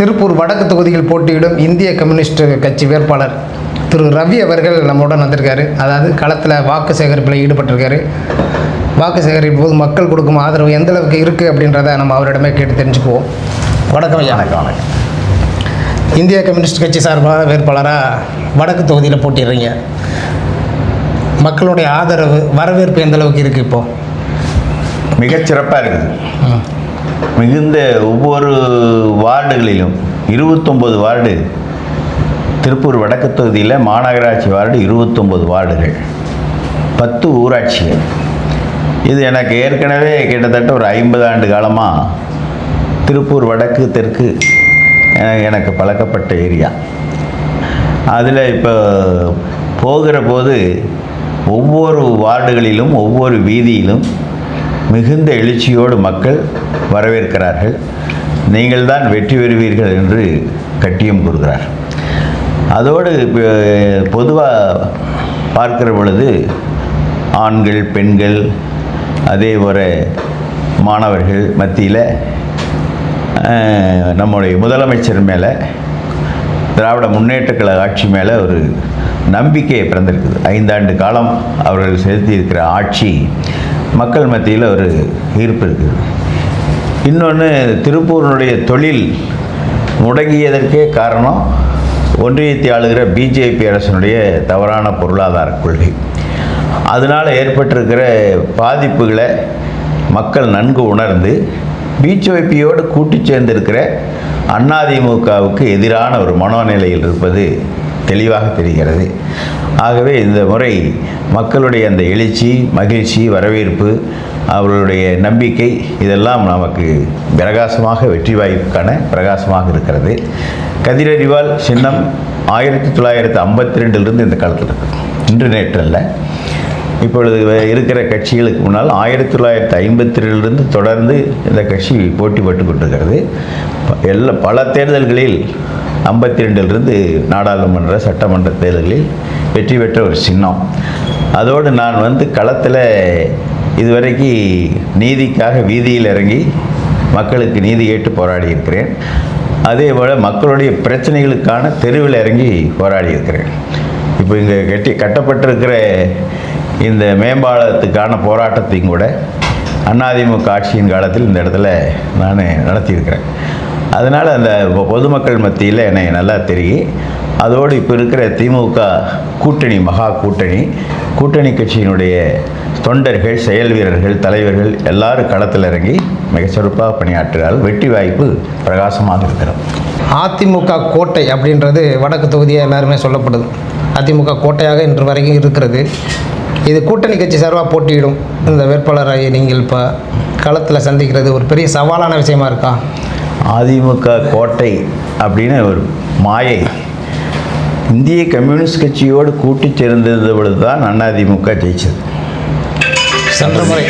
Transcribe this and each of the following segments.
திருப்பூர் வடக்கு தொகுதியில் போட்டியிடும் இந்திய கம்யூனிஸ்ட் கட்சி வேட்பாளர் திரு ரவி அவர்கள் நம்முடன் வந்திருக்காரு. அதாவது களத்தில் வாக்கு சேகரிப்பில் ஈடுபட்டிருக்காரு. வாக்கு சேகரிப்பு போது மக்கள் கொடுக்கும் ஆதரவு எந்த அளவுக்கு இருக்குது அப்படின்றத நம்ம அவரிடமே கேட்டு தெரிஞ்சுக்குவோம். வணக்கம் ஐயா. வணக்கம். இந்திய கம்யூனிஸ்ட் கட்சி சார்பாக வேட்பாளராக வடக்கு தொகுதியில் போட்டிடுறீங்க. மக்களுடைய ஆதரவு வரவேற்பு எந்த அளவுக்கு இருக்குது? இப்போது மிகச்சிறப்பாக இருக்குது. மிகுந்த ஒவ்வொரு வார்டுகளிலும் 29 வார்டு, திருப்பூர் வடக்கு தொகுதியில் மாநகராட்சி வார்டு 29 வார்டுகள், 10 ஊராட்சிகள். இது எனக்கு ஏற்கனவே கிட்டத்தட்ட ஒரு 50 ஆண்டு காலமாக திருப்பூர் வடக்கு தெற்கு எனக்கு பழக்கப்பட்ட ஏரியா. அதில் இப்போ போகிற போது ஒவ்வொரு வார்டுகளிலும் ஒவ்வொரு வீதியிலும் மிகுந்த எழுச்சியோடு மக்கள் வரவேற்கிறார்கள். நீங்கள் தான் வெற்றி பெறுவீர்கள் என்று கட்டியம் கூறுகிறார். அதோடு பொதுவாக பார்க்கிற பொழுது ஆண்கள், பெண்கள், அதே போல் மாணவர்கள் மத்தியில் நம்முடைய முதலமைச்சர் மேலே, திராவிட முன்னேற்ற கழக ஆட்சி மேலே ஒரு நம்பிக்கை பிறந்திருக்குது. 5 ஆண்டு காலம் அவர்கள் செலுத்தியிருக்கிற ஆட்சி மக்கள் மத்தியில் ஒரு ஈர்ப்பு இருக்குது. இன்னொன்று, திருப்பூரினுடைய தொழில் முடங்கியதற்கே காரணம் ஒன்றியத்தை ஆளுகிற பிஜேபி அரசினுடைய தவறான பொருளாதார கொள்கை. அதனால் ஏற்பட்டிருக்கிற பாதிப்புகளை மக்கள் நன்கு உணர்ந்து பிஜேபியோடு கூட்டு சேர்ந்திருக்கிற அதிமுகவுக்கு எதிரான ஒரு மனோநிலையில் இருப்பது தெளிவாக தெரிகிறது. ஆகவே இந்த முறை மக்களுடைய அந்த எழுச்சி, மகிழ்ச்சி, வரவேற்பு, அவர்களுடைய நம்பிக்கை இதெல்லாம் நமக்கு பிரகாசமாக, வெற்றி வாய்ப்புக்கான பிரகாசமாக இருக்கிறது. கதிரறிவால் சின்னம் 1952 இந்த காலத்தில் இருக்குது. இன்று நேற்று அல்ல. இப்பொழுது இருக்கிற கட்சிகளுக்கு முன்னால் 1952 தொடர்ந்து இந்த கட்சி போட்டி போட்டு கொண்டிருக்கிறது. பல தேர்தல்களில் 52 நாடாளுமன்ற, சட்டமன்ற தேர்தல்களில் வெற்றி பெற்ற ஒரு சின்னம். அதோடு நான் களத்தில் இதுவரைக்கு நீதிக்காக வீதியில் இறங்கி மக்களுக்கு நீதி கேட்டு போராடி இருக்கிறேன். அதே போல் மக்களுடைய பிரச்சனைகளுக்கான தெருவில் இறங்கி போராடி இருக்கிறேன். இப்போ இங்கே கட்டப்பட்டிருக்கிற இந்த மேம்பாலத்துக்கான போராட்டத்தையும் கூட அதிமுக ஆட்சியின் காலத்தில் இந்த இடத்துல நான் நடத்தியிருக்கிறேன். அதனால் அந்த பொதுமக்கள் மத்தியில் என்னை நல்லா தெரியும். அதோடு இப்போ இருக்கிற திமுக கூட்டணி, மகா கூட்டணி கட்சியினுடைய தொண்டர்கள், செயல் வீரர்கள், தலைவர்கள் எல்லாரும் களத்தில் இறங்கி மிக சிறப்பாக பணியாற்றுகிறார்கள். வெற்றி வாய்ப்பு பிரகாசமாக இருக்கிறது. அதிமுக கோட்டை அப்படின்றது வடக்கு தொகுதியாக எல்லாருமே சொல்லப்படுது. அதிமுக கோட்டையாக இன்று வரைக்கும் இருக்கிறது. இது கூட்டணி கட்சி சார்பாக போட்டியிடும் இந்த வேட்பாளரை நீங்கள் இப்போ களத்தில் சந்திக்கிறது ஒரு பெரிய சவாலான விஷயமா இருக்கா? அதிமுக கோட்டை அப்படின்னு ஒரு மாயை. இந்திய கம்யூனிஸ்ட் கட்சியோடு கூட்டி சேர்ந்திருந்த பொழுது தான் அதிமுக ஜெயிச்சது. சென்ற முறை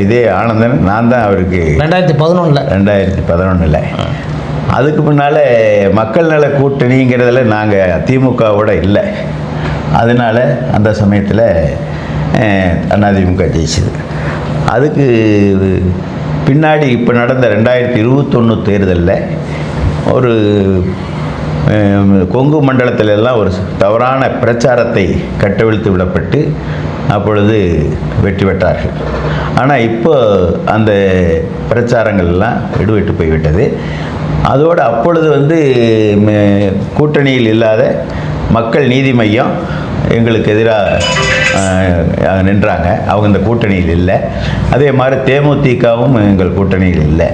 இதே ஆனந்தன் நான் தான் அவருக்கு 2011 அதுக்கு முன்னால் மக்கள் நல கூட்டணிங்கிறதுல நாங்கள் திமுகவோட இல்லை. அதனால் அந்த சமயத்தில் அதிமுக ஜெயிச்சது. அதுக்கு பின்னாடி இப்போ நடந்த 2021 தேர்தலில் ஒரு கொங்கு மண்டலத்திலெல்லாம் ஒரு தவறான பிரச்சாரத்தை கட்டவிழ்த்து விடப்பட்டு அப்பொழுது வெற்றி பெற்றார்கள். ஆனால் இப்போ அந்த பிரச்சாரங்கள்லாம் விடுவிட்டு போய்விட்டது. அதோடு அப்பொழுது கூட்டணியில் இல்லாத மக்கள் நீதி மையம் எங்களுக்கு எதிராக நின்றாங்க. அவங்க இந்த கூட்டணியில் இல்லை. அதே மாதிரி தேமுதிகவும் எங்கள் கூட்டணியில் இல்லை.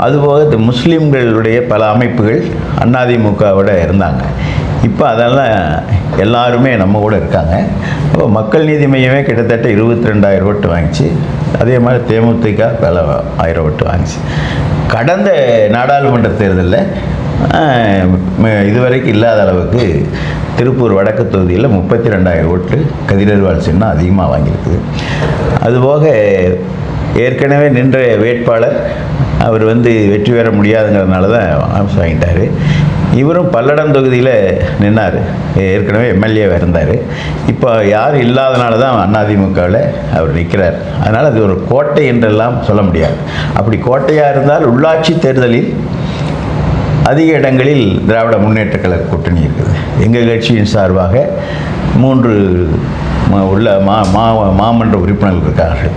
அதுபோக முஸ்லீம்களுடைய பல அமைப்புகள் அதிமுகவோட இருந்தாங்க. இப்போ அதெல்லாம் எல்லாருமே நம்ம கூட இருக்காங்க. இப்போ மக்கள் நீதி மையமே கிட்டத்தட்ட 22,000 ஓட்டு வாங்கிச்சு. அதே மாதிரி தேமுதிக பல 1000 ஓட்டு வாங்கிச்சு. கடந்த நாடாளுமன்ற தேர்தலில் இதுவரைக்கும் இல்லாத அளவுக்கு திருப்பூர் வடக்கு தொகுதியில் 32,000 ஓட்டு கதிரறிவால் சின்னம் அதிகமாக வாங்கியிருக்குது. அதுபோக ஏற்கனவே நின்ற வேட்பாளர் அவர் வந்து வெற்றி பெற முடியாதுங்கிறதுனால தான் வாபஸ் வாங்கிட்டார். இவரும் பல்லடம் தொகுதியில் நின்னார், ஏற்கனவே எம்எல்ஏவாக இருந்தார். இப்போ யாரும் இல்லாதனால தான் அதிமுகவில் அவர் நிற்கிறார். அதனால் அது ஒரு கோட்டை என்றெல்லாம் சொல்ல முடியாது. அப்படி கோட்டையாக இருந்தால் உள்ளாட்சி தேர்தலில் அதிக இடங்களில் திராவிட முன்னேற்றக் கழக கூட்டணி இருக்குது. எங்கள் கட்சியின் சார்பாக 3 உள்ள மாமன்ற உறுப்பினர்கள் இருக்கார்கள்.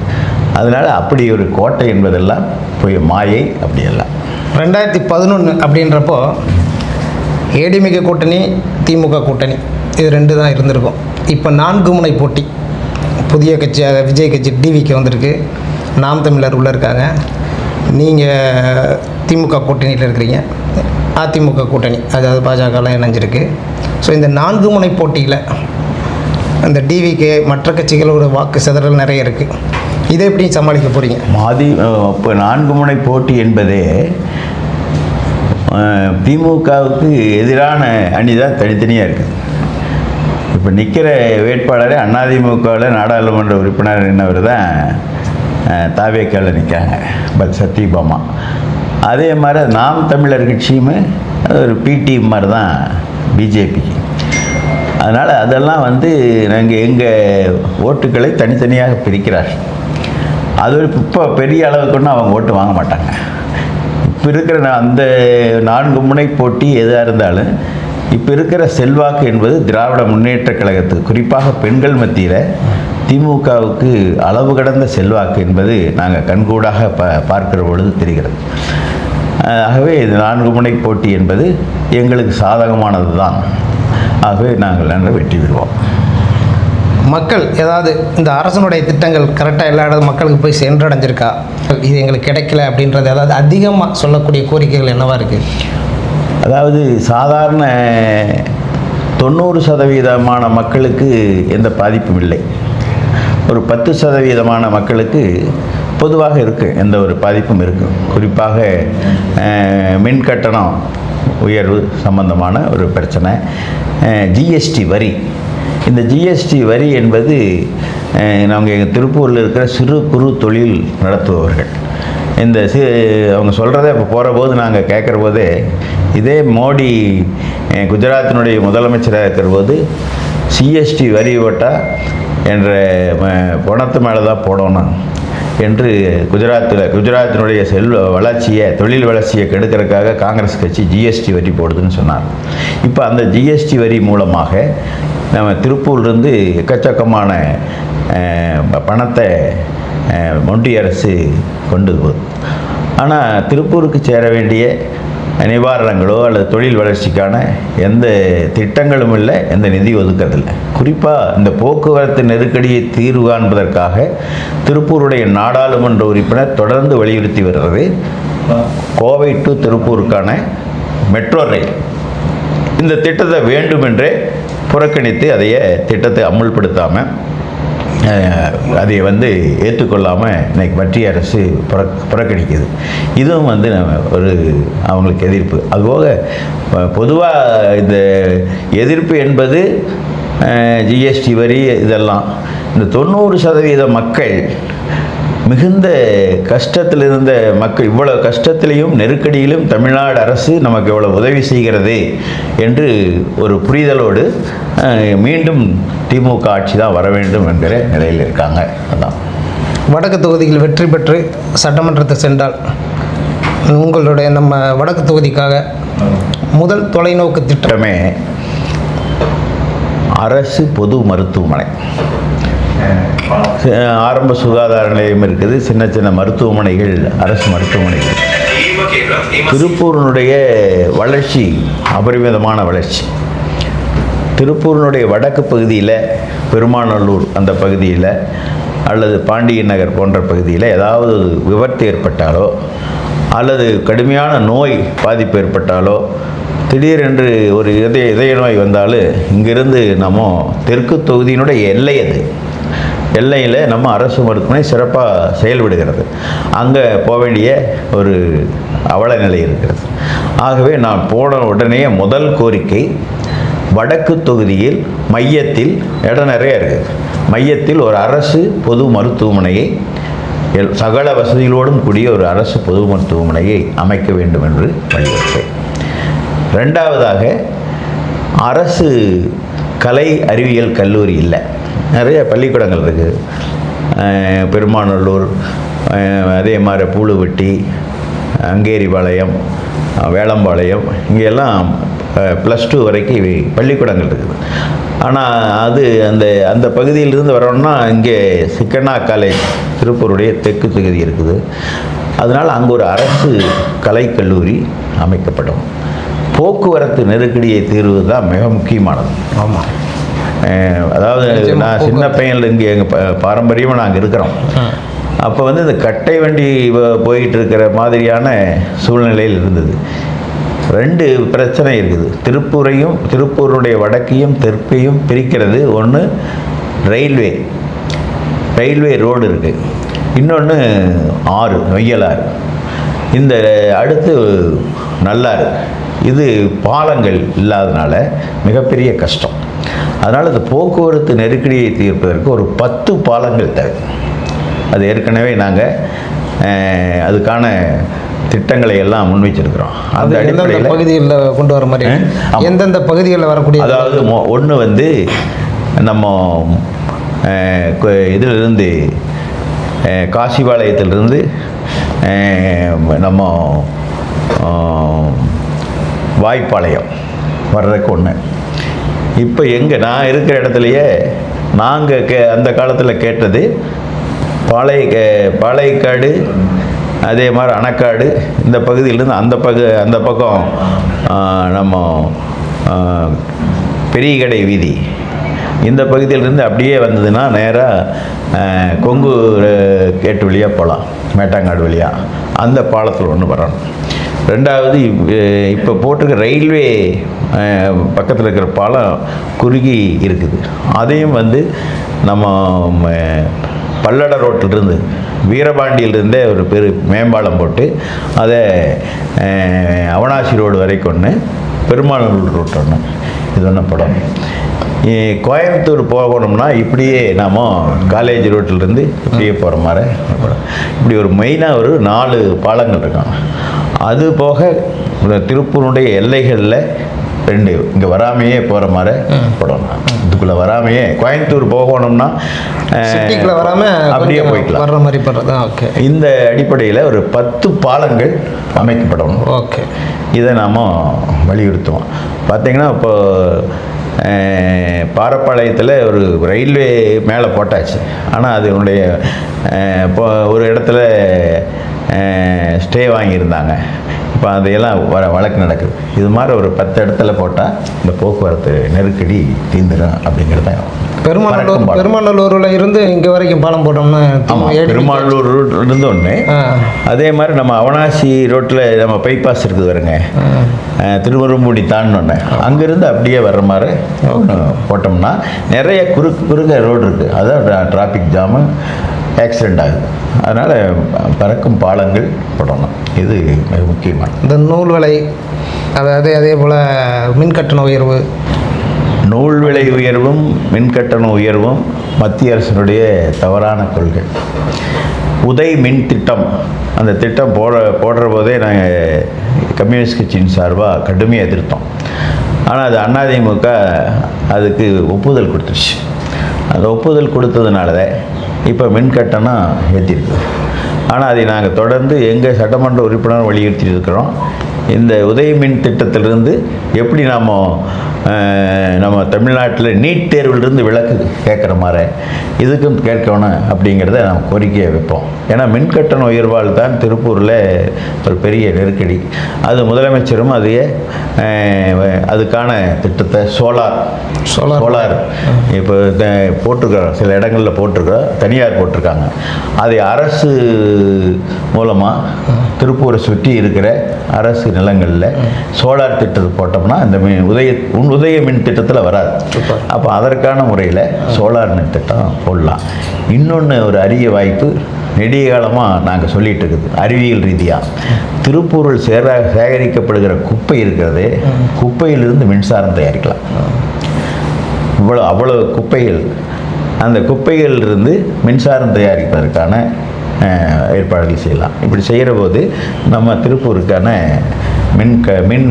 அதனால் அப்படி ஒரு கோட்டை என்பதெல்லாம் போய் மாயை அப்படியெல்லாம். 2011 அப்படின்றப்போ ஏடிமிக கூட்டணி, திமுக கூட்டணி, இது 2 தான் இருந்திருக்கும். இப்போ 4 முனை போட்டி, புதிய கட்சியாக விஜய் கட்சி டிவிக்கு வந்திருக்கு, நாம் தமிழர் உள்ளே இருக்காங்க, நீங்கள் திமுக கூட்டணியில் இருக்கிறீங்க, அதிமுக கூட்டணி அதாவது பாஜகலாம் இணைஞ்சிருக்கு. ஸோ இந்த 4 முனை போட்டியில் அந்த டிவிக்கு மற்ற கட்சிகளோட வாக்கு சிதறல் நிறைய இருக்குது. இதை எப்படி சமாளிக்க போகிறீங்க? இப்போ 4 முனை போட்டி என்பதே திமுகவுக்கு எதிரான அணி தான் தனித்தனியாக இருக்குது. இப்போ நிற்கிற வேட்பாளரே அதிமுகவில் நாடாளுமன்ற உறுப்பினர் என்னவர் தான் தாவேக்காவில் நிற்கிறாங்க, சத்யபாமா. அதே மாதிரி நாம் தமிழர் கட்சியுமே ஒரு பிடி மாதிரி தான் பிஜேபிக்கு. அதனால் அதெல்லாம் வந்து நாங்கள் எங்கள் ஓட்டுக்களை தனித்தனியாக பிரிக்கிறார்கள். அது இப்போ பெரிய அளவுக்கு ஒன்றும் அவங்க ஓட்டு வாங்க மாட்டாங்க. இப்போ இருக்கிற அந்த 4 முனை போட்டி எதாக இருந்தாலும் இப்போ இருக்கிற செல்வாக்கு என்பது திராவிட முன்னேற்றக் கழகத்துக்கு, குறிப்பாக பெண்கள் மத்தியில் திமுகவுக்கு அளவு கடந்த செல்வாக்கு என்பது நாங்கள் கண்கூடாக பார்க்கிற பொழுது தெரிகிறது. ஆகவே இது 4 முனை போட்டி என்பது எங்களுக்கு சாதகமானது தான். ஆகவே நாங்கள் நன்றாக வெற்றி பெறுவோம். மக்கள் ஏதாவது இந்த அரசனுடைய திட்டங்கள் கரெக்டாக எல்லா இடத்துல மக்களுக்கு போய் சென்றடைஞ்சிருக்கா, இது எங்களுக்கு கிடைக்கல அப்படின்றது ஏதாவது அதிகமாக சொல்லக்கூடிய கோரிக்கைகள் என்னவா இருக்குது? அதாவது சாதாரண 90% மக்களுக்கு எந்த பாதிப்பும் இல்லை. ஒரு 10% மக்களுக்கு பொதுவாக இருக்குது, எந்த ஒரு பாதிப்பும் இருக்குது. குறிப்பாக மின் கட்டணம் உயர்வு சம்பந்தமான ஒரு பிரச்சனை, ஜிஎஸ்டி வரி. இந்த ஜிஎஸ்டி வரி என்பது நாங்கள் எங்கள் திருப்பூரில் இருக்கிற சிறு குறு தொழில் நடத்துபவர்கள் இந்த அவங்க சொல்கிறத இப்போ போகிற போது நாங்கள் கேட்குற போதே, இதே மோடி குஜராத்தினுடைய முதலமைச்சராக இருக்கிற போது ஜிஎஸ்டி வரி போட்டால் என்ற பணத்து மேலே தான் போடணும் என்று குஜராத்தினுடைய வளர்ச்சியை, தொழில் வளர்ச்சியை கெடுக்கிறதுக்காக காங்கிரஸ் கட்சி ஜிஎஸ்டி வரி போடுதுன்னு சொன்னார். இப்போ அந்த ஜிஎஸ்டி வரி மூலமாக நம்ம திருப்பூர்லேருந்து எக்கச்சக்கமான பணத்தை ஒன்றிய அரசு கொண்டு போகுது. ஆனால் திருப்பூருக்கு சேர வேண்டிய நிவாரணங்களோ அல்லது தொழில் வளர்ச்சிக்கான எந்த திட்டங்களும் இல்லை, எந்த நிதி ஒதுக்கதில்லை. குறிப்பாக இந்த போக்குவரத்து நெருக்கடியை தீர்வு காண்பதற்காக திருப்பூருடைய நாடாளுமன்ற உறுப்பினர் தொடர்ந்து வலியுறுத்தி வருகிறது கோவை டு திருப்பூருக்கான மெட்ரோ ரயில். இந்த திட்டத்தை வேண்டுமென்றே புறக்கணித்து அதையே திட்டத்தை அமுல்படுத்தாமல் அதை வந்து ஏற்றுக்கொள்ளாமல் இன்றைக்கி மத்திய அரசு புறக்கணிக்குது. இதுவும் வந்து ஒரு அவங்களுக்கு எதிர்ப்பு. அதுபோக பொதுவாக இந்த எதிர்ப்பு என்பது ஜிஎஸ்டி வரி இதெல்லாம் இந்த 90% மக்கள் மிகுந்த கஷ்டத்தில் இருந்த மக்கள், இவ்வளோ கஷ்டத்திலையும் நெருக்கடியிலும் தமிழ்நாடு அரசு நமக்கு எவ்வளோ உதவி செய்கிறது என்று ஒரு புரிதலோடு மீண்டும் திமுக ஆட்சி தான் வர வேண்டும் என்கிற நிலையில் இருக்காங்க. அதான் வடக்கு தொகுதியில் வெற்றி பெற்று சட்டமன்றத்தை சென்றால் உங்களுடைய நம்ம வடக்கு தொகுதிக்காக முதல் தொலைநோக்கு திட்டமே அரசு பொது மருத்துவமனை. ஆரம்ப சுகாதார நிலையம் இருக்குது, சின்ன சின்ன மருத்துவமனைகள், அரசு மருத்துவமனைகள். திருப்பூரினுடைய வளர்ச்சி அபரிமிதமான வளர்ச்சி. திருப்பூரினுடைய வடக்கு பகுதியில், பெருமாநல்லூர் அந்த பகுதியில் அல்லது பாண்டியன் நகர் போன்ற பகுதியில் ஏதாவது விபத்து ஏற்பட்டாலோ அல்லது கடுமையான நோய் பாதிப்பு ஏற்பட்டாலோ, திடீரென்று ஒரு இதய நோய் வந்தாலும் இங்கிருந்து நம்ம தெற்கு தொகுதியினுடைய எல்லை, அது எல்லையில் நம்ம அரசு மருத்துவமனை சிறப்பாக செயல்படுகிறது. அங்கே போக வேண்டிய ஒரு அவல நிலை இருக்கிறது. ஆகவே நான் போன உடனே முதல் கோரிக்கை, வடக்கு தொகுதியில் மையத்தில் இடம் நிறைய இருக்குது, மையத்தில் ஒரு அரசு பொது மருத்துவமனையை சகல வசதிகளோடும் கூடிய ஒரு அரசு பொது மருத்துவமனையை அமைக்க வேண்டும் என்று வலியுறுத்தேன். ரெண்டாவதாக, அரசு கலை அறிவியல் கல்லூரி இல்லை. நிறைய பள்ளிக்கூடங்கள் இருக்குது. பெருமாநல்லூர், அதே மாதிரி பூலுவட்டி, அங்கேரிபாளையம், வேளம்பாளையம், இங்கெல்லாம் +2 வரைக்கும் பள்ளிக்கூடங்கள் இருக்குது. ஆனால் அது அந்த பகுதியிலிருந்து வரோன்னா இங்கே சிக்கண்ணா காலேஜ் திருப்பூருடைய தெற்கு தொகுதி இருக்குது. அதனால் அங்கே ஒரு அரசு கலைக்கல்லூரி அமைக்கப்படும். போக்குவரத்து நெருக்கடியை தீர்வு தான் மிக முக்கியமானது. ஆமாம். அதாவது நான் சின்ன பையனில் இங்கே எங்கள் பாரம்பரியமாக நாங்கள் இருக்கிறோம். அப்போ இந்த கட்டை வண்டி போயிட்டு இருக்கிற மாதிரியான சூழ்நிலையில் இருந்தது. 2 பிரச்சனை இருக்குது. திருப்பூருடைய வடக்கையும் தெற்கையும் பிரிக்கிறது. ஒன்று ரயில்வே ரோடு இருக்குது. இன்னொன்று ஆறு, நொய்யலாறு. இந்த அடுத்து நல்லாறு. இது பாலங்கள் இல்லாதனால மிகப்பெரிய கஷ்டம். அதனால் இந்த போக்குவரத்து நெருக்கடியை தீர்ப்பதற்கு ஒரு 10 பாலங்கள் தேவை. அது ஏற்கனவே நாங்கள் அதுக்கான திட்டங்களை எல்லாம் முன்வைச்சிருக்கிறோம். அந்த அடிப்படையில் பகுதிகளில் கொண்டு வர மாதிரி எந்தெந்த பகுதிகளில் வரக்கூடிய, அதாவது ஒன்று நம்ம இதிலிருந்து காசிபாளையத்திலிருந்து நம்ம வாய்ப்பாளையம் வர்றதுக்கு ஒன்று. இப்போ நான் இருக்கிற இடத்துலையே நாங்கள் அந்த காலத்தில் கேட்டது பாளையக்காடு, அதே மாதிரி அணக்காடு, இந்த பகுதியிலேருந்து அந்த பக்கம் நம்ம பெரிய கடை வீதி, இந்த பகுதியிலிருந்து அப்படியே வந்ததுன்னா நேராக கொங்கு கேட்டு வழியாக போகலாம், மேட்டாங்காடு வழியாக. அந்த பாலத்தில் ஒன்று வரணும். ரெண்டாவது, இப்போ போட்டிருக்க ரயில்வே பக்கத்தில் இருக்கிற பாலம் குறுகி இருக்குது. அதையும் நம்ம பல்லட ரோட்டிலிருந்து வீரபாண்டியிலிருந்தே ஒரு மேம்பாலம் போட்டு அதை அவனாசி ரோடு வரைக்கும் ஒன்று, பெருமாநல்லூர் ரோட் ஒன்று, இது ஒன்று படம். கோயம்புத்தூர் போகணும்னா இப்படியே நாம் காலேஜ் ரோட்டிலிருந்து இப்படியே போகிற மாதிரி இப்படி ஒரு மெயினாக ஒரு 4 பாலங்கள் இருக்காங்க. அது போக திருப்பூருடைய எல்லைகளில் 2 இங்கே வராமையே போகிற மாதிரி போடணும். இதுக்குள்ளே வராமையே கோயம்புத்தூர் போகணும்னா சிட்டிக்குள்ளே வராமல் அப்படியே போய்க்கலாம், வர்ற மாதிரி பண்ணுறது. ஓகே. இந்த அடிப்படையில் ஒரு 10 பாலங்கள் அமைக்கப்படணும். ஓகே. இதை நாம் வலியுறுத்துவோம். பார்த்திங்கன்னா இப்போ பாரப்பாளையத்தில் ஒரு ரயில்வே மேலே போட்டாச்சு. ஆனால் அதனுடைய இப்போ ஒரு இடத்துல ஸ்டே வாங்கியிருந்தாங்க. இப்போ அதையெல்லாம் வழக்கு நடக்குது. இது மாதிரி ஒரு 10 இடத்துல போட்டால் இந்த போக்குவரத்து நெருக்கடி தீந்துடும் அப்படிங்கிறத. பெருமாநல்லூரில் இருந்து இங்கே வரைக்கும் பாலம் போட்டோம்னா, பெருமாநல்லூர் ரோட்லேருந்து ஒன்று, அதே மாதிரி நம்ம அவனாசி ரோட்டில் நம்ம பைபாஸ் இருக்குது வருங்க, திருவரும்புடி தாண்டோன்னு, அங்கேருந்து அப்படியே வர்ற மாதிரி போட்டோம்னா நிறைய குறுக்க ரோடு இருக்குது. அதான் டிராஃபிக் ஜாமு, ஆக்சிடெண்ட் ஆகுது. அதனால் பறக்கும் பாலங்கள் போடணும். இது மிக முக்கியமான. இந்த நூல் விலை, அதாவது அதே போல் மின்கட்டண உயர்வு, நூல் விலை உயர்வும் மின்கட்டண உயர்வும் மத்திய அரசினுடைய தவறான கொள்கை. உதய் மின் திட்டம், அந்த திட்டம் போடுற போதே நாங்கள் கம்யூனிஸ்ட் கட்சியின் சார்பாக கடுமையாக எதிர்த்தோம். ஆனால் அது அதிமுக அதுக்கு ஒப்புதல் கொடுத்துருச்சு. அந்த ஒப்புதல் கொடுத்ததுனால தான் இப்போ மின்கட்டணம் ஏற்றிருக்கு. ஆனால் அதை நாங்கள் தொடர்ந்து எங்கள் சட்டமன்ற உறுப்பினர் வலியுறுத்தி இருக்கிறோம். இந்த உதய மின் திட்டத்திலிருந்து எப்படி நம்ம தமிழ்நாட்டில் நீட் தேர்விலிருந்து விலக்கு கேட்குற மாதிரி இதுக்கும் கேட்கணும் அப்படிங்கிறத நம்ம கோரிக்கையை வைப்போம். ஏன்னா மின்கட்டண உயர்வால் தான் திருப்பூரில் ஒரு பெரிய நெருக்கடி. அது முதலமைச்சரும் அதுக்கான திட்டத்தை சோலார் இப்போ போட்டிருக்கிறோம், சில இடங்களில் போட்டிருக்கிறோம், தனியார் போட்டிருக்காங்க. அதை அரசு மூலமாக திருப்பூரை சுற்றி இருக்கிற அரசு நிலங்களில் சோலார் திட்டத்தை போட்டோம்னா இந்த உதய மின் திட்டத்தில் வராது. அப்போ அதற்கான முறையில் சோலார் மின் திட்டம் போடலாம். இன்னொன்று ஒரு அரிய வாய்ப்பு நெடிய காலமாக நாங்கள் சொல்லிகிட்டு இருக்குது. அறிவியல் ரீதியாக திருப்பூரில் சேகரிக்கப்படுகிற குப்பை இருக்கிறது, குப்பையிலிருந்து மின்சாரம் தயாரிக்கலாம். அவ்வளோ குப்பைகள், அந்த குப்பைகளிலிருந்து மின்சாரம் தயாரிப்பதற்கான ஏற்பாடுகள் செய்யலாம். இப்படி செய்கிற போது நம்ம திருப்பூருக்கான மின்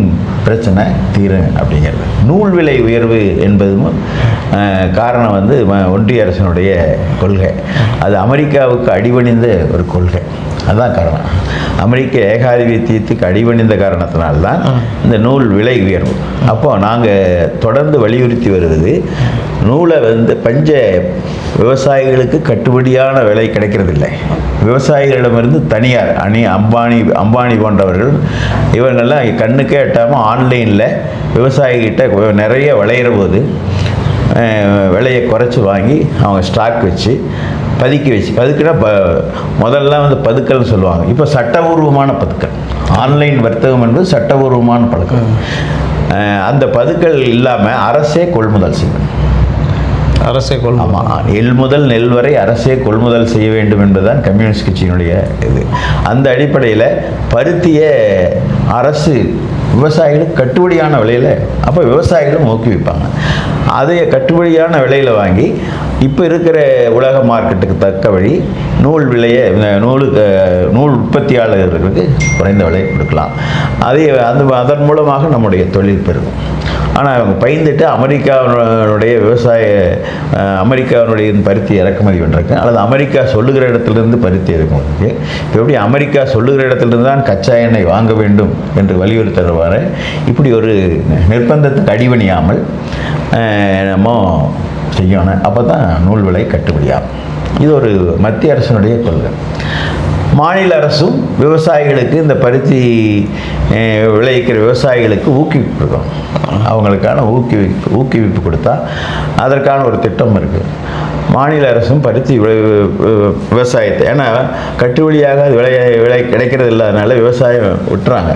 பிரச்சனை தீரும் அப்படிங்கிறது. நூல் விலை உயர்வு என்பதும் காரணம் வந்து ஒன்றிய அரசினுடைய கொள்கை. அது அமெரிக்காவுக்கு அடிபணிந்த ஒரு கொள்கை. அதுதான் காரணம். அமெரிக்க ஏகாதிபத்தியத்துக்கு அடிபணிந்த காரணத்தினால்தான் இந்த நூல் விலை உயர்வு. அப்போ நாங்கள் தொடர்ந்து வலியுறுத்தி வருவது, நூலை வந்து பஞ்ச விவசாயிகளுக்கு கட்டுப்படியான விலை கிடைக்கிறதில்லை. விவசாயிகளிடமிருந்து தனியார் அம்பானி போன்றவர்கள் இவங்கெல்லாம் கண்ணுக்கே எட்டாமல் ஆன்லைனில் விவசாயிகிட்ட நிறைய விளையிற போது விலையை குறைச்சி வாங்கி அவங்க ஸ்டாக் வச்சு பதுக்குனா முதல்ல வந்து பதுக்கல்னு சொல்லுவாங்க. இப்போ சட்டபூர்வமான பதுக்கல், ஆன்லைன் வர்த்தகம் என்பது சட்டபூர்வமான பழக்கம். அந்த பதுக்கல் இல்லாமல் அரசே கொள்முதல் செய்யும். அரசே ஆமாம், எள் முதல் நெல் வரை அரசே கொள்முதல் செய்ய வேண்டும் என்பதுதான் கம்யூனிஸ்ட் கட்சியினுடைய இது. அந்த அடிப்படையில் பருத்தியை அரசு விவசாயிகளுக்கு கட்டுப்படியான விலையில், அப்போ விவசாயிகளும் ஊக்குவிப்பாங்க. அதை கட்டுப்படியான விலையில் வாங்கி இப்போ இருக்கிற உலக மார்க்கெட்டுக்கு தக்க வழி நூல் விலையை நூல் உற்பத்தியாளர்களுக்கு குறைந்த விலை கொடுக்கலாம். அதன் மூலமாக நம்முடைய தொழில் பெருகும். ஆனால் அவங்க பயந்துட்டு அமெரிக்காவினுடைய பருத்தி இறக்குமதி பண்ணுறக்கு, அல்லது அமெரிக்கா சொல்லுகிற இடத்துலேருந்து பருத்தி இறக்குமதிக்கு. இப்போ எப்படி அமெரிக்கா சொல்லுகிற இடத்துலேருந்து தான் கச்சா எண்ணெய் வாங்க வேண்டும் என்று வலியுறுத்துறவாறு இப்படி ஒரு நிர்பந்தத்துக்கு அடிபணியாமல் நம்ம செய்யணும். அப்போ தான் நூல் விலை கட்டுப்படியாகும். இது ஒரு மத்திய அரசினுடைய கொள்கை. மாநில அரசும் விவசாயிகளுக்கு, இந்த பருத்தி விளைவிக்கிற விவசாயிகளுக்கு ஊக்குவிப்பு இருக்கும். அவங்களுக்கான ஊக்குவிப்பு கொடுத்தா அதற்கான ஒரு திட்டம் இருக்குது. மாநில அரசும் பருத்தி விவசாயத்தை, ஏன்னா கட்டுப்படியாக அது விலை கிடைக்கிறது இல்லாதனால விவசாயம் விட்டுறாங்க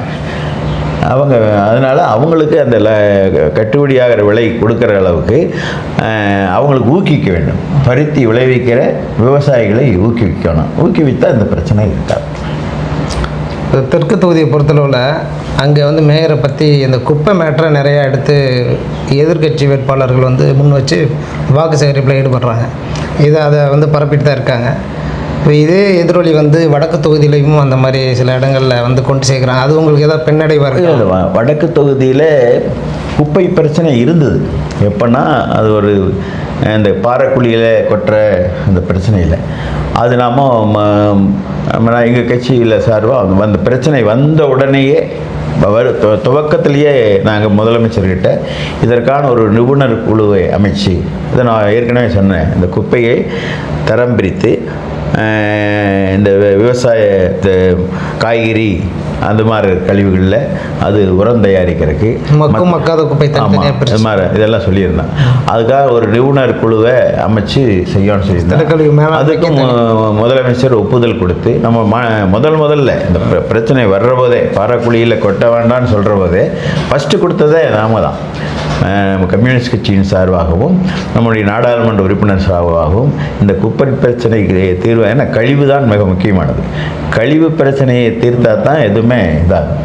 அவங்க. அதனால் அவங்களுக்கு அந்த கட்டுப்படியாகிற விலை கொடுக்குற அளவுக்கு அவங்களுக்கு ஊக்குவிக்க வேண்டும். பருத்தி விளைவிக்கிற விவசாயிகளை ஊக்குவிக்கணும். ஊக்குவித்தா இந்த பிரச்சனை இருக்காது. தெற்கு தொகுதியை பொறுத்தளவில் அங்கே வந்து மேயரை பற்றி இந்த குப்பை மேட்டரை நிறையா எடுத்து எதிர்கட்சி வேட்பாளர்கள் வந்து முன் வச்சு வாக்கு சேகரிப்பில் ஈடுபடுறாங்க. அதை வந்து பரப்பிட்டு தான் இருக்காங்க. இப்போ இதே எதிரொலி வந்து வடக்கு தொகுதியிலையும் அந்த மாதிரி சில இடங்களில் வந்து கொண்டு சேர்க்குறாங்க. அது உங்களுக்கு ஏதாவது பின்னடைவாக இருக்குது? வடக்கு தொகுதியில் குப்பை பிரச்சனை இருந்தது. எப்போன்னா அது ஒரு இந்த பாறைக்குழியில் கொட்டுற அந்த பிரச்சனை இல்லை. அது எங்கள் கட்சியில் சார்பாக அந்த பிரச்சனை வந்த உடனேயே துவக்கத்திலேயே நாங்கள் முதலமைச்சர்கிட்ட இதற்கான ஒரு நிபுணர் குழுவை அமைச்சு, இதை நான் ஏற்கனவே சொன்னேன், இந்த குப்பையை தரம் பிரித்து இந்த விவசாய காய்கறி அந்த மாதிரி கழிவுகளில் அது உரம் தயாரிக்கிறதுக்கு மக்காத குப்பை மாதிரி இதெல்லாம் சொல்லியிருந்தேன். அதுக்காக ஒரு நிபுணர் குழுவை அமைச்சு செய்யணும்னு சொல்லியிருந்தேன். அதுக்கும் முதலமைச்சர் ஒப்புதல் கொடுத்து நம்ம முதல்ல இந்த பிரச்சனை வர்ற போதே பாறைக்குழியில் கொட்ட வேண்டாம்னு சொல்கிற போதே ஃபஸ்ட்டு கொடுத்ததே நாம தான். நம்ம கம்யூனிஸ்ட் கட்சியின் சார்பாகவும் நம்முடைய நாடாளுமன்ற உறுப்பினர் சார்பாகவும் இந்த குப்பை பிரச்சனைக்கு தீர்வு, ஏன்னா கழிவு தான் மிக முக்கியமானது. கழிவு பிரச்சனையை தீர்த்தா தான் எதுவுமே இதாகும்.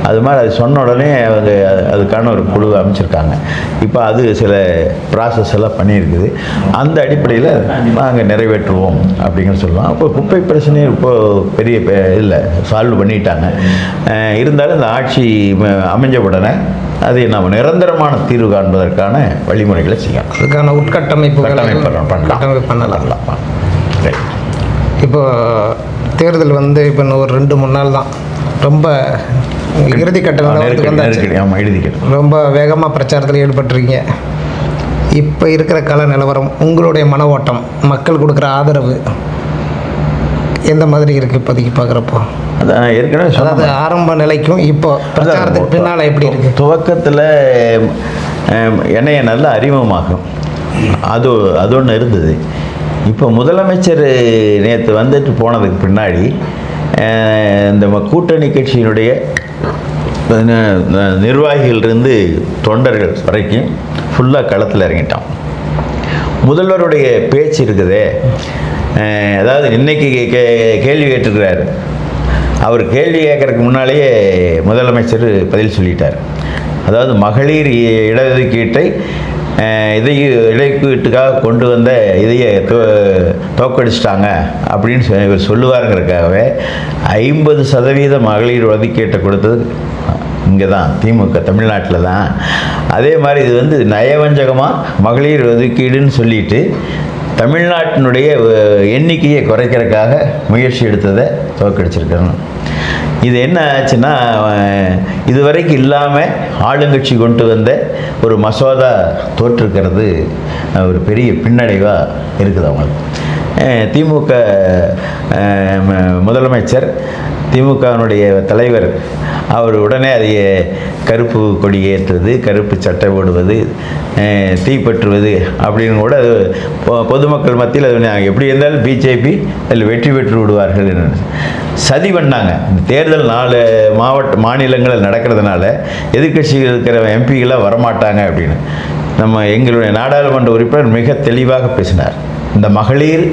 அது மாதிரி அது சொன்ன உடனே அவங்க அதுக்கான ஒரு குழு அமைச்சிருக்காங்க. இப்போ அது சில ப்ராசஸ் எல்லாம் பண்ணியிருக்குது. அந்த அடிப்படையில் நாங்கள் நிறைவேற்றுவோம் அப்படிங்கிற சொல்லலாம். அப்போ குப்பை பிரச்சனையை இப்போது பெரிய இல்லை சால்வ் பண்ணிட்டாங்க. இருந்தாலும் இந்த ஆட்சி அமைஞ்ச உடனே அதை நம்ம நிரந்தரமான தீர்வு காண்பதற்கான வழிமுறைகளை செய்யணும். அதுக்கான உட்கட்டமைப்பு பண்ணலாம். இப்போ தேர்தல் வந்து இப்போ இன்னும் ஒரு 2-3 நாள் தான். ரொம்ப இறுதிக்கட்டம் ரொம்ப வேகமாக பிரச்சாரத்தில் ஈடுபட்டிருக்கீங்க. இப்போ இருக்கிற கால நிலவரம், உங்களுடைய மன ஓட்டம், மக்கள் கொடுக்குற ஆதரவு எந்த மாதிரி இருக்குது இப்போதைக்கு பார்க்குறப்போ? அதான் ஏற்கனவே அதாவது ஆரம்ப நிலைக்கும் இப்போ பிரச்சாரத்துக்கு பின்னால் எப்படி இருக்குது? துவக்கத்தில் என்னைய நல்ல அறிமுகமாகும், அது ஒன்று இருந்தது. இப்போ முதலமைச்சர் நேற்று வந்துட்டு போனதுக்கு பின்னாடி இந்த கூட்டணி கட்சியினுடைய நிர்வாகிகளிலிருந்து தொண்டர்கள் வரைக்கும் ஃபுல்லாக களத்தில் இறங்கிட்டான். முதல்வருடைய பேச்சு இருக்குதே, அதாவது இன்னைக்கு கேள்வி கேட்டிருக்கிறார். அவர் கேள்வி கேட்கறதுக்கு முன்னாலேயே முதலமைச்சர் பதில் சொல்லிட்டார். அதாவது மகளிர் இடஒதுக்கீட்டை இடைக்குட்டுக்காக கொண்டு வந்த இதையை தோக்கடிச்சிட்டாங்க அப்படின்னு இவர் சொல்லுவாருங்கிறதுக்காகவே 50% மகளிர் ஒதுக்கீட்டை கொடுத்தது இங்கே தான் திமுக தமிழ்நாட்டில் தான். அதே மாதிரி இது வந்து நயவஞ்சகமாக மகளிர் ஒதுக்கீடுன்னு சொல்லிட்டு தமிழ்நாட்டினுடைய எண்ணிக்கையை குறைக்கிறதுக்காக முயற்சி எடுத்ததை தோற்கடிச்சிருக்கணும். இது என்ன ஆச்சுன்னா, இதுவரைக்கும் இல்லாமல் ஆளுங்கட்சி கொண்டு வந்த ஒரு மசோதா தோற்றுக்கிறது ஒரு பெரிய பின்னடைவாக இருக்குது அவங்களுக்கு. திமுக முதலமைச்சர், திமுகவினுடைய தலைவர் அவர் உடனே அதை கருப்பு கொடி ஏற்றுவது, கருப்பு சட்டை போடுவது, தீப்பற்றுவது அப்படின்னு கூட அது பொதுமக்கள் மத்தியில் அது எப்படி இருந்தாலும் பிஜேபி அதில் வெற்றி பெற்று விடுவார்கள் என்று சதி பண்ணாங்க. இந்த தேர்தல் 4 மாநிலங்களில் நடக்கிறதுனால எதிர்க்கட்சிகள் இருக்கிற எம்பிகளாக வரமாட்டாங்க அப்படின்னு எங்களுடைய நாடாளுமன்ற உறுப்பினர் மிக தெளிவாக பேசினார். இந்த மகளிர்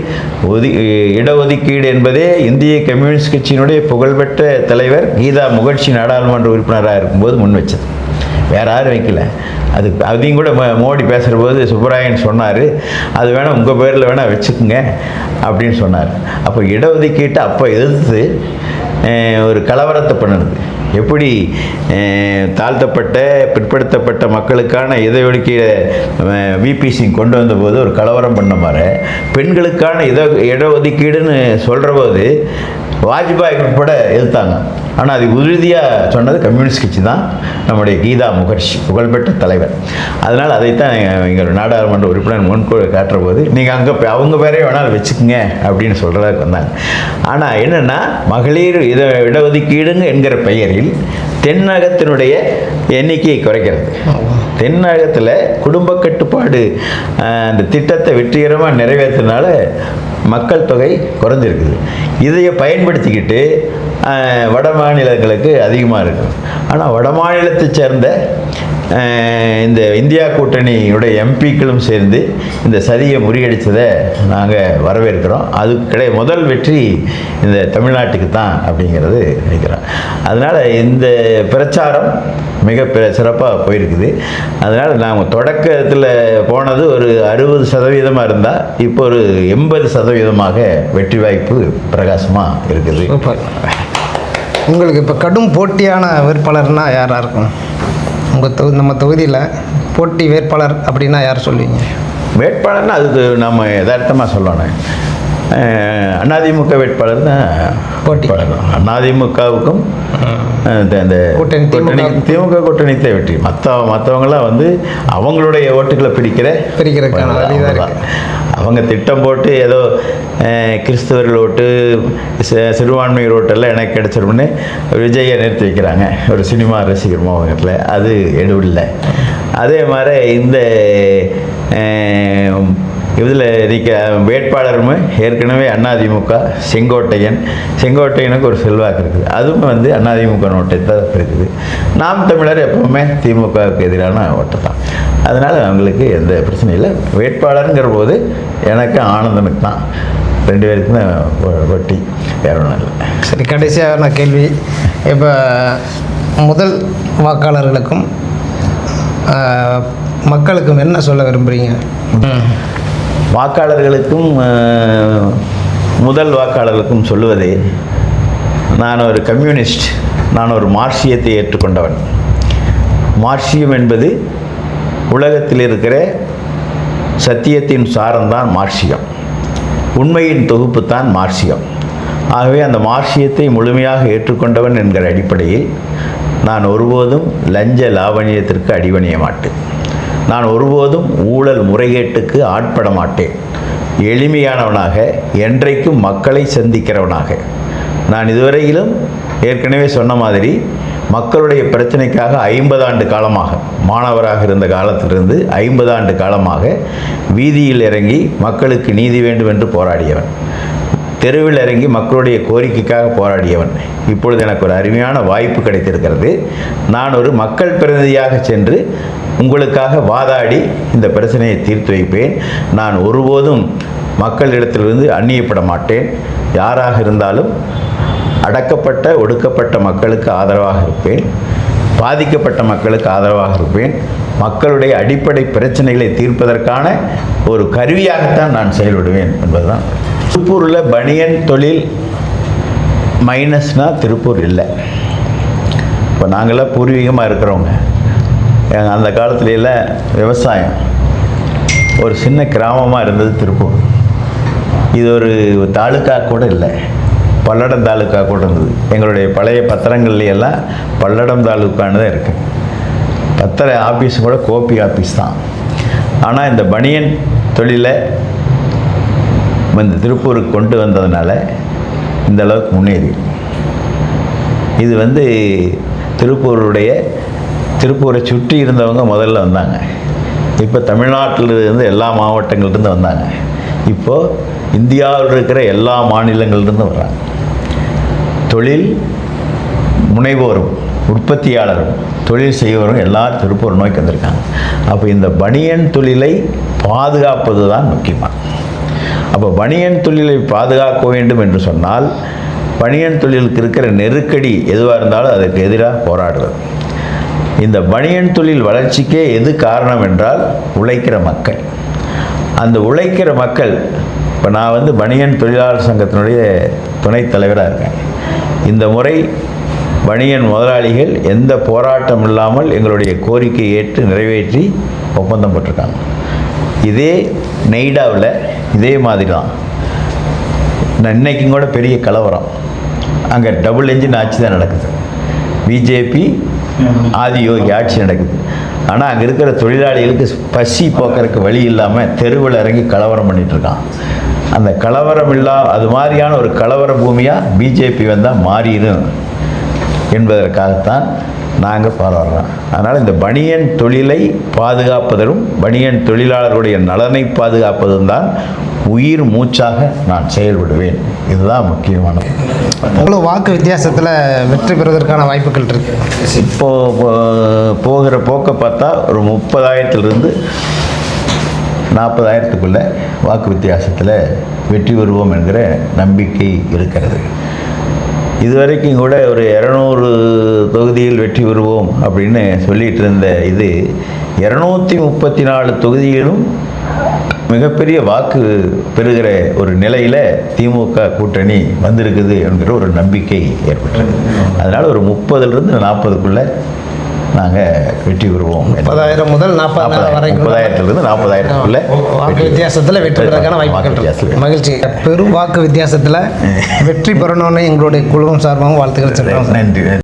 இடஒதுக்கீடு என்பதே இந்திய கம்யூனிஸ்ட் கட்சியினுடைய புகழ்பெற்ற தலைவர் கீதா முகர்ஜி நாடாளுமன்ற உறுப்பினராக இருக்கும்போது முன் வச்சது, வேற யாரும் வைக்கல. அதையும் கூட மோடி பேசுகிற போது சுப்பராயன் சொன்னார், அது வேணால் உங்கள் பேரில் வேணால் வச்சுக்குங்க அப்படின்னு சொன்னார். அப்போ இடஒதுக்கீட்டை அப்போ எதிர்த்து ஒரு கலவரத்தை பண்ணுது. எப்படி தாழ்த்தப்பட்ட பிற்படுத்தப்பட்ட மக்களுக்கான இடஒதுக்கீடு விபி சிங் கொண்டு வந்தபோது ஒரு கலவரம் பண்ண மாதிரி, பெண்களுக்கான இடஒதுக்கீடுன்னு சொல்கிற போது வாஜ்பாய் உட்பட எதிர்த்தாங்க. ஆனால் அது உறுதியாக சொன்னது கம்யூனிஸ்ட் கட்சி தான், நம்முடைய கீதா முகர்ஜி புகழ்பெற்ற தலைவர். அதனால் அதைத்தான் எங்கள் நாடாளுமன்ற உறுப்பினர் முன்கூட காட்டுற போது நீங்கள் அங்கே அவங்க பேரே வேணாலும் வச்சுக்கோங்க அப்படின்னு சொல்கிறதுக்கு வந்தாங்க. ஆனால் என்னென்னா, மகளிர் இடஒதுக்கீடுங்க என்கிற பெயரில் தென்னகத்தினுடைய எண்ணிக்கையை குறைக்கிறது. தென்னகத்தில் குடும்ப கட்டுப்பாடு அந்த திட்டத்தை வெற்றிகரமாக நிறைவேற்றினால மக்கள் தொகை குறைஞ்சிருக்குது. இதையை பயன்படுத்திக்கிட்டு வட மாநிலங்களுக்கு அதிகமாக இருக்குது. ஆனால் வட மாநிலத்தை சேர்ந்த இந்த இந்தியா கூட்டணியுடைய எம்பிக்களும் சேர்ந்து இந்த சதியை முறியடித்ததை நாங்கள் வரவேற்கிறோம். அது முதல் வெற்றி இந்த தமிழ்நாட்டுக்கு தான் அப்படிங்கிறது நினைக்கிறோம். அதனால் இந்த பிரச்சாரம் மிக சிறப்பாக போயிருக்குது. அதனால் நாங்கள் தொடக்கத்தில் போனது ஒரு 60% இருந்தால் இப்போ ஒரு 80% வெற்றி வாய்ப்பு பிரகாசமாக இருக்குது. உங்களுக்கு இப்போ கடும் போட்டியான வேட்பாளர்னா யாராக இருக்கும்? உங்கள் நம்ம தொகுதியில் போட்டி வேட்பாளர் அப்படின்னா யார் சொல்லுவீங்க? வேட்பாளர்னா அதுக்கு நம்ம யதார்த்தமாக சொல்லணும். அதிமுக வேட்பாளர் தான் போட்டி. அதிமுகவுக்கும் இந்த திமுக கூட்டணித்தை வெற்றி. மற்றவங்களாம் வந்து அவங்களுடைய ஓட்டுகளை பிரிக்கிறதுக்கான அவங்க திட்டம் போட்டு ஏதோ கிறிஸ்தவர்கள் ஓட்டு, சிறுபான்மையர் ஓட்டெல்லாம் எனக்கு கிடைச்சிரும்னு விஜயை நிறுத்தி வைக்கிறாங்க ஒரு சினிமா ரசிகர் மோகத்தில். அது எடுவில்லை. அதே மாதிரி இந்த இதில் வேட்பாளரும் ஏற்கனவே அதிமுக செங்கோட்டையனுக்கு ஒரு செல்வாக்கு இருக்குது. அதுவும் வந்து அதிமுக ஓட்டை தான் இருக்குது. நாம் தமிழர் எப்பவுமே திமுகவுக்கு எதிரான ஓட்டு தான். அதனால் அவங்களுக்கு எந்த பிரச்சனையும் இல்லை. வேட்பாளருங்கிற போது எனக்கு ஆனந்தனுக்கு தான், 2 பேருக்கு தான் வட்டி, வேற ஒன்றும் இல்லை. சரி, கடைசியான கேள்வி. இப்போ முதல் வாக்காளர்களுக்கும் மக்களுக்கும் என்ன சொல்ல விரும்புகிறீங்க? வாக்காளர்களுக்கும் முதல் வாக்காளர்களுக்கும் சொல்லுவதே, நான் ஒரு கம்யூனிஸ்ட், நான் ஒரு மார்க்சியத்தை ஏற்றுக்கொண்டவன். மார்க்சியம் என்பது உலகத்தில் இருக்கிற சத்தியத்தின் சாரம்தான் மார்க்சியம், உண்மையின் தொகுப்பு தான் மார்க்சியம். ஆகவே அந்த மார்க்சியத்தை முழுமையாக ஏற்றுக்கொண்டவன் என்கிற அடிப்படையில் நான் ஒருபோதும் லஞ்ச லாவணியத்திற்கு அடிபணிய மாட்டேன். நான் ஒருபோதும் ஊழல் முறைகேட்டுக்கு ஆட்பட மாட்டேன். எளிமையானவனாக, என்றைக்கும் மக்களை சந்திக்கிறவனாக. நான் இதுவரையிலும் ஏற்கனவே சொன்ன மாதிரி மக்களுடைய பிரச்சனைக்காக 50 ஆண்டு காலமாக, மாணவராக இருந்த காலத்திலிருந்து 50 ஆண்டு காலமாக வீதியில் இறங்கி மக்களுக்கு நீதி வேண்டும் என்று போராடியவன். தெருவில் இறங்கி மக்களுடைய கோரிக்கைக்காக போராடியவன். இப்பொழுது எனக்கு ஒரு அருமையான வாய்ப்பு கிடைத்திருக்கிறது. நான் ஒரு மக்கள் பிரதிநிதியாக சென்று உங்களுக்காக வாதாடி இந்த பிரச்சனையை தீர்த்து வைப்பேன். நான் ஒருபோதும் மக்களிடத்திலிருந்து அந்நியப்பட மாட்டேன். யாராக இருந்தாலும் அடக்கப்பட்ட ஒடுக்கப்பட்ட மக்களுக்கு ஆதரவாக இருப்பேன். பாதிக்கப்பட்ட மக்களுக்கு ஆதரவாக இருப்பேன். மக்களுடைய அடிப்படை பிரச்சனைகளை தீர்ப்பதற்கான ஒரு கருவியாகத்தான் நான் செயல்படுவேன் என்பதுதான். திருப்பூரில் பனியன் தொழில் மைனஸ்னால் திருப்பூர் இல்லை. இப்போ நாங்களாம் பூர்வீகமாக இருக்கிறவங்க, அந்த காலத்துலலாம் விவசாயம் ஒரு சின்ன கிராமமாக இருந்தது திருப்பூர். இது ஒரு தாலுக்கா கூட இல்லை, பல்லடம் தாலுக்கா கூட இருந்தது. எங்களுடைய பழைய பத்திரங்கள்லையெல்லாம் பல்லடம் தாலுக்கான்னு தான் இருக்குது. பத்திர ஆஃபீஸ் கூட கோபி ஆஃபீஸ் தான். ஆனால் இந்த பனியன் தொழிலை இந்த திருப்பூருக்கு கொண்டு வந்ததுனால இந்த அளவுக்கு முன்னேறி. இது திருப்பூரை சுற்றி இருந்தவங்க முதல்ல வந்தாங்க. இப்போ தமிழ்நாட்டிலிருந்து எல்லா மாவட்டங்கள்லேருந்து வந்தாங்க. இப்போது இந்தியாவில் இருக்கிற எல்லா மாநிலங்கள்லேருந்து வர்றாங்க. தொழில் முனைவோரும் உற்பத்தியாளரும் தொழில் செய்வோரும் எல்லாரும் திருப்பூர் நோக்கி வந்திருக்காங்க. அப்போ இந்த பனியன் தொழிலை பாதுகாப்பது தான் முக்கியமாக. அப்போ பனியன் தொழிலை பாதுகாக்க வேண்டும் என்று சொன்னால் பனியன் தொழிலுக்கு இருக்கிற நெருக்கடி எதுவாக இருந்தாலும் அதற்கு எதிராக போராடுவது. இந்த பனியன் தொழில் வளர்ச்சிக்கே எது காரணம் என்றால் உழைக்கிற மக்கள். அந்த உழைக்கிற மக்கள், இப்போ நான் பனியன் தொழிலாளர் சங்கத்தினுடைய துணைத் தலைவராக இருக்கேன். இந்த முறை பனியன் முதலாளிகள் எந்த போராட்டம் இல்லாமல் எங்களுடைய கோரிக்கையை ஏற்று நிறைவேற்றி ஒப்பந்தம் போட்டிருக்காங்க. இதே நெய்டாவில் இதே மாதிரி தான். இன்றைக்கும் கூட பெரிய கலவரம், அங்கே டபுள் என்ஜின் ஆட்சி தான் நடக்குது. பிஜேபி ஆதியோகி ஆட்சி நடக்குது. ஆனால் அங்கே இருக்கிற தொழிலாளிகளுக்கு பசி போக்குறதுக்கு வழி இல்லாமல் தெருவில் இறங்கி கலவரம் பண்ணிகிட்ருக்கான். அந்த கலவரம் அது மாதிரியான ஒரு கலவர பூமியாக பிஜேபி வந்தால் மாறிடும் என்பதற்காகத்தான் நாங்கள் போராடுறோம். அதனால் இந்த பனியன் தொழிலை பாதுகாப்பதும் பனியன் தொழிலாளர்களுடைய நலனை பாதுகாப்பதும் தான் உயிர் மூச்சாக நான் செயல்படுவேன். இதுதான் முக்கியமானது. எவ்வளோ வாக்கு வித்தியாசத்தில் வெற்றி பெறுவதற்கான வாய்ப்புகள் இருக்குது? இப்போது போகிற போக்கை பார்த்தா ஒரு 30,000 40,000 வாக்கு வித்தியாசத்தில் வெற்றி பெறுவோம் என்கிற நம்பிக்கை இருக்கிறது. இதுவரைக்கும் கூட ஒரு 200 தொகுதியில் வெற்றி பெறுவோம் அப்படின்னு சொல்லிகிட்டு இருந்த இது 234 தொகுதியிலும் மிகப்பெரிய வாக்கு பெறுகிற ஒரு நிலையில் திமுக கூட்டணி வந்திருக்குது என்கிற ஒரு நம்பிக்கை ஏற்பட்டது. அதனால் ஒரு 30 40 நாங்கள் வெற்றி பெறுவோம். 30,000 முதல் 40,000 வரைக்கும், 30,000 40,000 வாக்கு வித்தியாசத்தில் வெற்றி பெறுவதற்கான வாய்ப்புகள். மகிழ்ச்சி. பெரும் வாக்கு வித்தியாசத்தில் வெற்றி பெறணும்னு எங்களுடைய குழுவும் சார்பாகவும் வாழ்த்துக்கள் சொல்கிறோம். நன்றி.